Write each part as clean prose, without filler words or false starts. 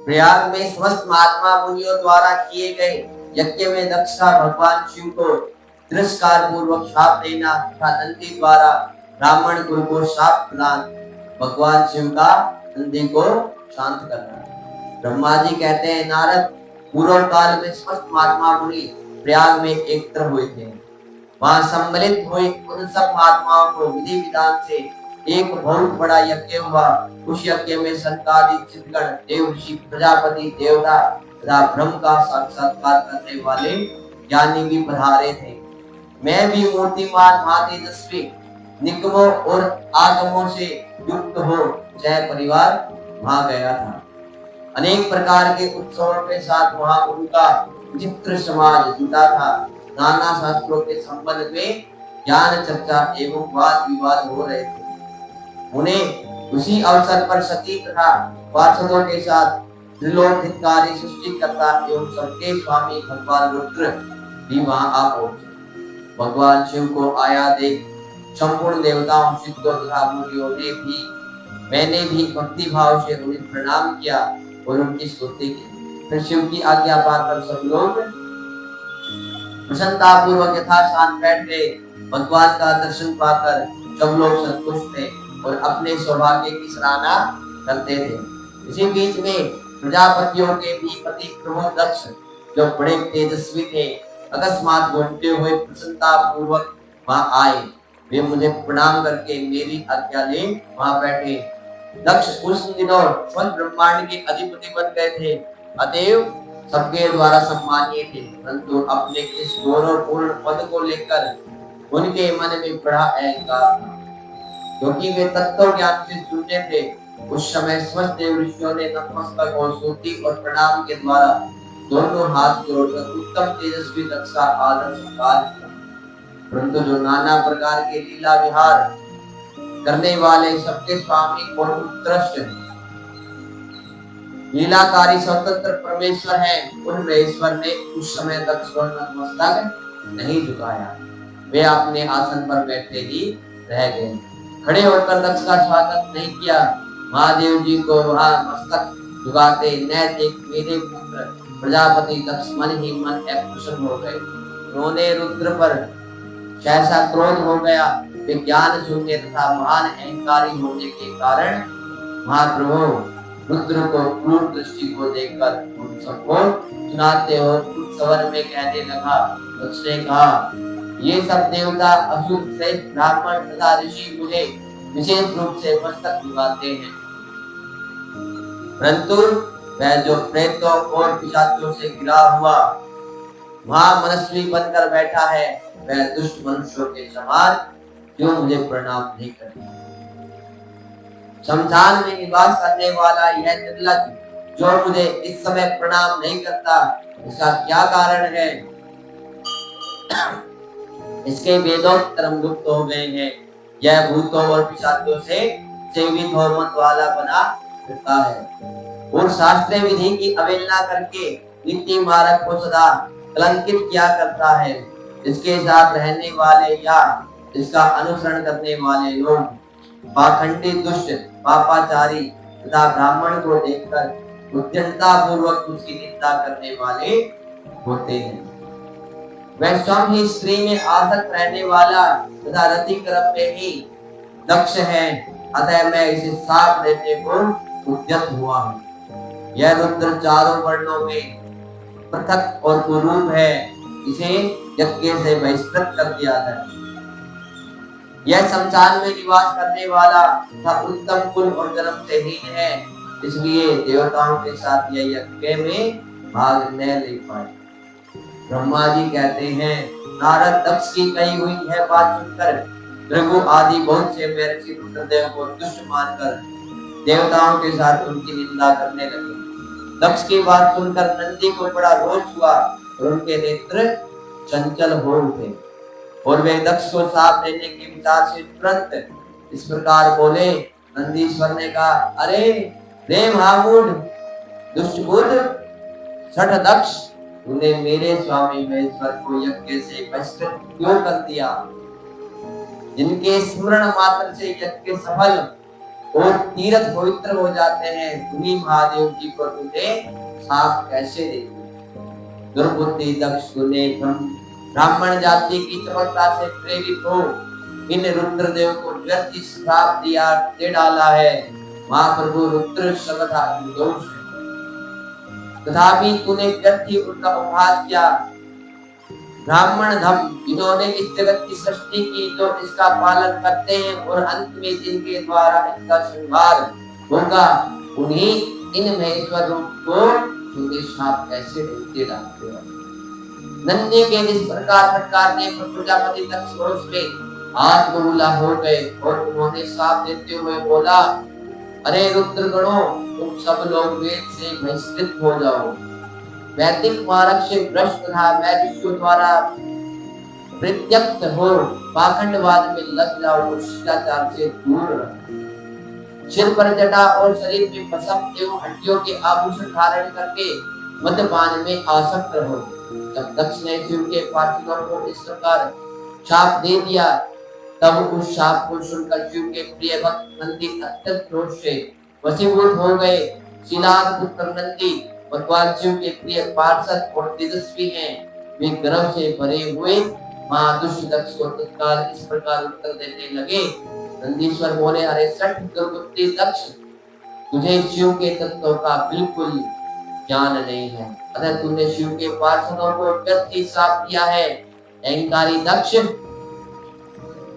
प्रयाग में समस्त महात्मा मुनियों द्वारा किए गए यज्ञ में दक्ष का भगवान शिव को तिरस्कार पूर्वक शाप देना तथा नंदी द्वारा ब्राह्मण कुल को शाप प्रदान भगवान शिव का नंदी को शांत करना। ब्रह्मा जी कहते हैं, नारद पूर्व काल में समस्त महात्मा मुनि प्रयाग में एकत्र हुए थे। वहां सम्मिलित हुए उन सब महात्माओं को विधि विधान से एक बहुत बड़ा यज्ञ हुआ। उस यज्ञ में सनकादि सिद्धगण, देव ऋषि, प्रजापति, देवता तथा ब्रह्म का साक्षात्कार करने वाले ज्ञानी भी पधारे थे। मैं भी मूर्तिमान महातेजस्वी निगमों और आगमों से युक्त हो जय परिवार वहां गया था। अनेक प्रकार के उत्सवों के साथ वहां उनका विचित्र समाज जुटा था। नाना शास्त्रों के संबंध में ज्ञान चर्चा एवं वाद विवाद हो रहे थे। उन्हें उसी अवसर पर सती तथा पार्षदों के साथ त्रिलोक हितकारी सृष्टिकर्ता एवं सबके स्वामी भगवान रुद्र भी वहां आ पहुंचे। भगवान शिव को आया देख संपूर्ण देवताओं, सिद्धों तथा मुनियों ने भी, मैंने भी भक्ति भाव से उन्हें प्रणाम किया और उनकी स्तुति की। फिर शिव की आज्ञा पाकर सब लोग प्रसन्नता पूर्वक यथास्थान बैठ गए। भगवान का दर्शन पाकर सब लोग संतुष्ट थे और अपने सौभाग्य की सराहना करते थे। इसी बीच में प्रजापतियों के भी पति प्रभु दक्ष, जो बड़े तेजस्वी थे, अकस्मात घूमते हुए प्रसन्नता पूर्वक वहां आए। वे मुझे प्रणाम करके मेरी आज्ञा ले वहां बैठे। दक्ष उस दिनों स्वयं ब्रह्मांड के अधिपति बन गए थे, अतएव सबके द्वारा सम्मानीय थे। परंतु अपने इस गौरवपूर्ण पद को लेकर उनके मन में बड़ा अहंकार था, क्योंकि वे तत्व ज्ञान से शून्य थे। उस समय समस्त देव ऋषियों ने नतमस्तक और स्तुति और प्रणाम के द्वारा दोनों हाथ जोड़कर उत्तम तेजस्वी दक्ष का आदर सत्कार किया। परंतु जो नाना प्रकार के लीला विहार करने वाले सबके स्वामी और उत्कृष्ट लीलाकारी स्वतंत्र परमेश्वर हैं, उन महेश्वर ने उस समय दक्ष को नतमस्तक नहीं झुकाया। वे अपने आसन पर बैठे ही रह गए। खड़े होकर दक्ष का स्वागत नहीं किया। महादेव जी को वहां मस्तक झुकाते न देख मेरे पुत्र प्रजापति दक्ष मन ही मन अप्रसन्न हो गए। उन्होंने रुद्र पर कैसा क्रोध हो गया। वे ज्ञान शून्य तथा महान अहंकारी होने के कारण महाप्रभु रुद्र को क्रूर दृष्टि को देखकर उन सबको सुनाते हो उस स्वर में कहने लगा। उसने कहा, ये सब देवता, असुर, श्रेष्ठ ब्राह्मण तथा ऋषि मुझे विशेष रूप से मस्तक झुकाते हैं, परंतु वह जो प्रेतों और पिशाचों से घिरा हुआ वहां मनस्वी बनकर बैठा है, वह दुष्ट मनुष्यों के समान क्यों मुझे प्रणाम नहीं करता। शमशान में निवास करने वाला यह निर्लज्ज जो मुझे इस समय प्रणाम नहीं करता, इसका क्या कारण है? इसके वेदोक्त कर्म लुप्त हो गए हैं। यह भूतों और पिशाचों से सेवित हो मत वाला बना फिरता है और शास्त्रीय विधि की अवहेलना करके नीति मार्ग को सदा कलंकित किया करता है। इसके साथ रहने वाले या इसका अनुसरण करने वाले लोग पाखंडी, दुष्ट, पापाचारी तथा ब्राह्मण को देखकर उद्यमता पूर्वक उसकी निंदा करने वाले होते हैं। वह स्वयं ही स्त्री में आसक्त रहने वाला तथा रति कर्म में ही दक्ष है, अतः मैं इसे साफ देने को उद्यत हुआ हूँ। यह रुद्र चारों वर्णों में पृथक और कुरूप है, इसे यज्ञ से बहिष्कृत कर दिया है। यह शमशान में निवास करने वाला तथा उत्तम कुल और जन्म से हीन है, इसलिए देवताओं के साथ यह यज्ञ में भाग न ले पाए। ब्रह्मा जी कहते हैं, नारद दक्ष की कही हुई यह बात सुनकर भृगु आदि बहुत से महर्षि रुद्रदेव को दुष्ट मानकर देवताओं के साथ उनकी निंदा करने लगे। दक्ष की बात सुनकर नंदी को बड़ा रोष हुआ और उनके नेत्र चंचल हो उठे और वे दक्ष को साथ देने के विचार से तुरंत इस प्रकार बोले। नंदीश्वर ने कहा, अरे रे महामूढ़, दुष्ट बुद्ध, सठ दक्ष, तूने मेरे स्वामी महेश्वर को यज्ञ से बहिष्कृत क्यों कर दिया? जिनके स्मरण मात्र से यज्ञ सफल और तीर्थ पवित्र हो जाते हैं, तुम्ही महादेव जी को तुझे साफ कैसे दे दी। दुर्बुद्धि दक्ष तूने ब्राह्मण जाति की चपलता से प्रेरित हो इन रुद्रदेव को व्यर्थ श्राप दिया दे डाला है। महाप्रभु रुद्र सर्वथा निर्दोष है, तथापि तूने व्यर्थ ही उनका उपहास किया। ब्राह्मण धम इन्होंने इस जगत की सृष्टि की, तो इसका पालन करते हैं और अंत में जिनके द्वारा इनका संहार होगा, उन्हीं इन महेश्वर रूप को तुमने शाप कैसे दे डालते हो। नंदी के इस प्रकार फटकारने पर प्रजापति दक्ष रोष में आत्मबूला हो गए और उन्होंने साप देते हुए बोला, अरे रुद्र गणों, तुम सब लोग वेद से बहिष्कृत हो जाओ, वैदिक मार्ग से भ्रष्ट तथा वैदिकों द्वारा प्रत्यक्त हो पाखंडवाद में लग जाओ और शिष्टाचार से दूर रहो। सिर पर जटा और शरीर में भस्म एवं हड्डियों के आभूषण धारण करके मद्यपान में आसक्त रहो। जब दक्ष ने शिव के पार्षदों को इस प्रकार शाप दे दिया, तब उस शाप को सुनकर शिव के प्रिय भक्त नंदी अत्यंत क्रोध से वशीभूत हो गए। शिलाद पुत्र नंदी भगवान शिव के प्रिय पार्षद और तेजस्वी हैं, वे गर्व से भरे हुए महादुष्ट दक्ष को तत्काल इस प्रकार उत्तर देने लगे। नंदीश्वर बोले, अरे सठ दुर्बुद्धि दक्ष, तुझे शिव के तत्वों का बिल्कुल ज्ञान नहीं है, अतः तूने शिव के पार्षदों को व्यर्थ ही श्राप दिया है। अहंकारी दक्ष,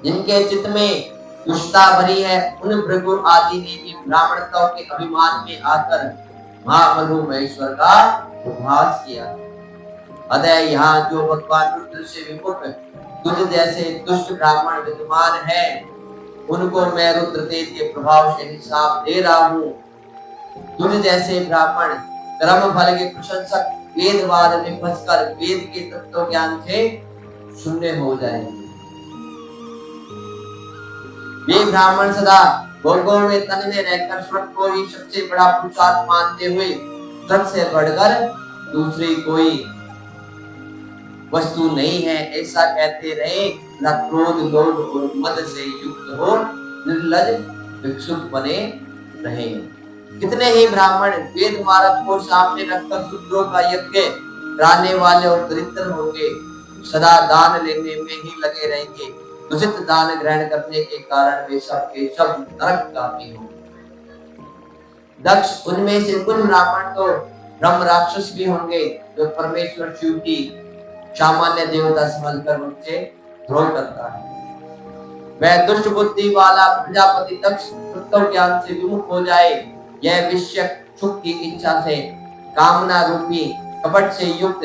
जिनके चित्त में दुष्टता भरी है, उन भृगु आदि ने भी ब्राह्मणता के अभिमान में आकर महाप्रभु महेश्वर का उपहास किया। अतः यहाँ जो भगवान रुद्र से विमुख तुझ जैसे दुष्ट ब्राह्मण विद्यमान है, उनको मैं रुद्रदेव के प्रभाव से हिसाब दे रहा हूँ। तुझ जैसे ब्राह्मण कर्म फल के प्रशंसक वेदवाद में फंसकर वेद के तत्व ज्ञान से शून्य हो जाएंगे। वे ब्राह्मण सदा भोगों में तन में रहकर स्वर्ग को ही सबसे बड़ा पुरुषार्थ मानते हुए स्वर्ग से बढ़कर दूसरी कोई वस्तु नहीं है, ऐसा कहते रहे। न क्रोध लोभ और मद से युक्त हो निर्लज भिक्षुक बने रहे। कितने ही ब्राह्मण वेद मार्ग को सामने रखकर शूद्रों का यज्ञ कराने वाले और दरिद्र होंगे, सदा दान लेने में ही लगे रहेंगे। दूषित दान ग्रहण करने के कारण वे सब के सब नरकगामी होंगे। दक्ष, उनमें से कुछ ब्राह्मण तो ब्रह्म राक्षस भी होंगे, जो परमेश्वर शिव की सामान्य देवता समझकर उनसे द्रोह करता है। वह दुष्ट बुद्धि वाला प्रजापति दक्ष तत्व ज्ञान से विमुख हो जाए, यह विषय सुख की इच्छा से कामना रूपी कपट से युक्त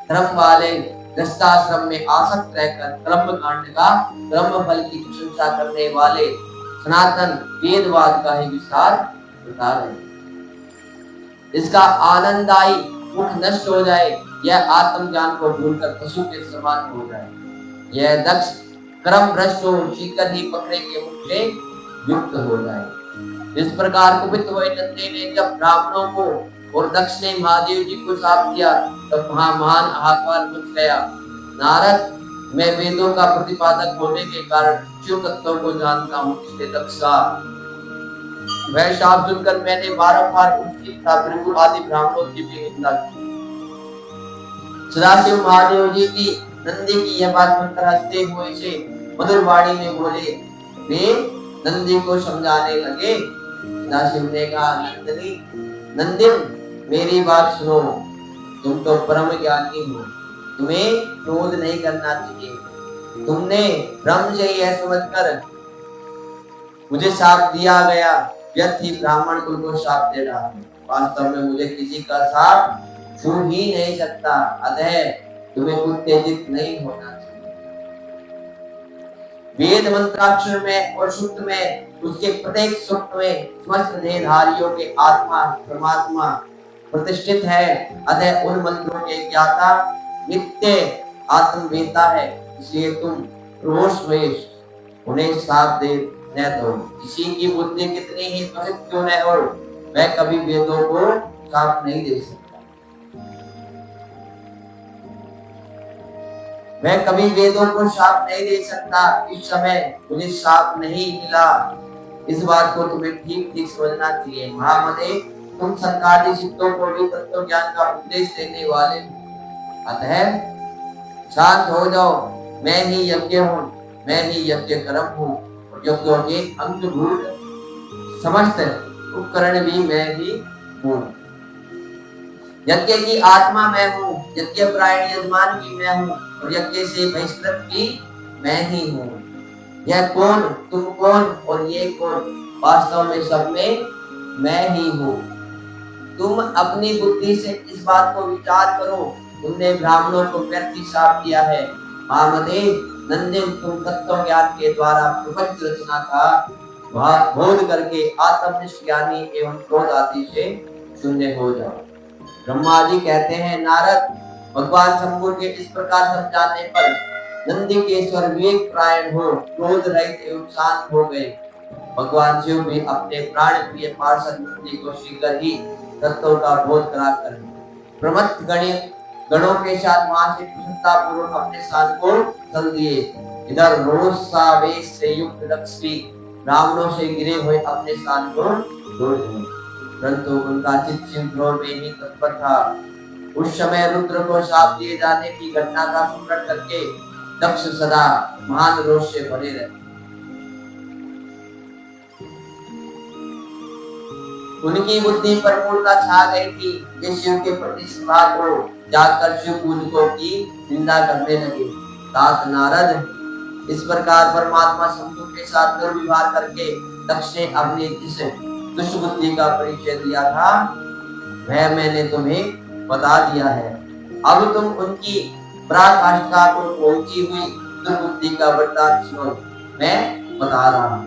धर्म वाले गृहस्थाश्रम में आसक्त रहकर कर्म कांड का कर्म फल की प्रशंसा करने वाले सनातन वेदवाद का ही विस्तार बता रहे। इसका आनंददायी मुख नष्ट हो जाए, यह आत्मज्ञान को भूलकर पशु के समान हो जाए। यह दक्ष कर्म भ्रष्ट हो, शीघ्र ही पकड़े के मुख से युक्त हो जाए। इस प्रकार कुपित हुए नंदी ने जब ब्राह्मणों को और दक्ष ने महादेव जी को शाप दिया, तब वहां महान हाहाकार मच गया। नारद, मैं वेदों का प्रतिपादक होने के कारण शिव तत्वों को जानता हूँ, इसलिए दक्ष का वह शाप सुनकर मैंने बारंबार उसकी भृगु आदि ब्राह्मणों की भी निंदा की। सदाशिव महादेव जी की नंदी की यह बात सुनकर हंसते हुए से मधुर वाणी में बोले। वे नंदी को समझाने लगे। सदाशिव ने कहा, नंदिन, मेरी बात सुनो, तुम तो परम ज्ञानी हो, तुम्हें क्रोध नहीं करना चाहिए। तुमने ब्रह्म से यह समझकर मुझे शाप दिया गया, व्यर्थ ही ब्राह्मण कुल को शाप दे रहा हूँ। वास्तव में मुझे किसी का शाप छू ही नहीं सकता, अतः तुम्हें उत्तेजित नहीं होना चाहिए। वेद मंत्राक्षर में और सूक्त में, उसके प्रत्येक सूक्त में समस्त देहधारियों के आत्मा परमात्मा प्रतिष्ठित है, अतः उन मंत्रों के ज्ञाता नित्य आत्मवेता है। इसलिए तुम रोष द्वेष उन्हें साथ दे न दो। किसी की बुद्धि कितनी ही दूषित क्यों न हो, वह कभी वेदों को साथ नहीं दे सकता। वह कभी वेदों को शाप नहीं दे सकता। इस समय मुझे शाप नहीं मिला, इस बात को तुम्हें ठीक ठीक समझना चाहिए। महामते, तुम संकादी चित्तों को भी तत्व ज्ञान का उपदेश देने वाले हो। अतः शांत हो जाओ। मैं ही यज्ञ हूँ, मैं ही यज्ञ कर्म हूँ, और यज्ञों के अंगभूत समस्त उपकरण भी मैं ही हूँ। यज्ञ की आत्मा मैं हूँ, यज्ञ प्रायण यजमान भी मैं हूँ, और यज्ञ से बहिष्कृत भी मैं ही हूँ। यह कौन, तुम कौन और ये कौन, वास्तव में सब में मैं ही हूँ। तुम अपनी बुद्धि से इस बात को विचार करो। तुमने ब्राह्मणों को व्यर्थ श्राप दिया है। महामते, नंदिन, तुम तत्व ज्ञान के द्वारा प्रपंच रचना का बोध करके आत्मनिष्ठ ज्ञानी एवं क्रोध आदि से शून्य हो जाओ। ब्रह्मा जी कहते हैं, नारद, भगवान शंभु के इस प्रकार समझाने पर नंदी के स्वर विवेक प्रायण हो क्रोध रहित एवं शांत हो गए। भगवान शिव भी अपने प्राण प्रिय पार्षद नंदी को शीघ्र ही तत्वों का बोध कराकर प्रमत्त गणों के साथ वहां से प्रसन्नता पूर्वक अपने स्थान को चल दिए। इधर रोषावेश से युक्त दक्ष भी ब्राह्मणों से गिरे हुए अपने स्थान को छोड़ दिए, परंतु उनका चित्त शिव क्रोध में ही तत्पर था। उस समय रुद्र को शाप दिए जाने की घटना का स्मरण करके दक्ष सदा महान रोष से भरे रहे। उनकी बुद्धि पर पूर्णता छा गई थी। वे शिव के प्रति श्रद्धा को जाकर शिव पूजकों की निंदा करने लगे। तात नारद, इस प्रकार परमात्मा शंभु के साथ दुर्व्यवहार करके दक्ष ने अपनी जिस दुष्ट बुद्धि का परिचय दिया था वह मैंने तुम्हें बता दिया है। अब तुम उनकी पराकाष्ठा को पहुंची हुई दुर्बुद्धि का वरदान सुनो। मैं बता रहा हूँ।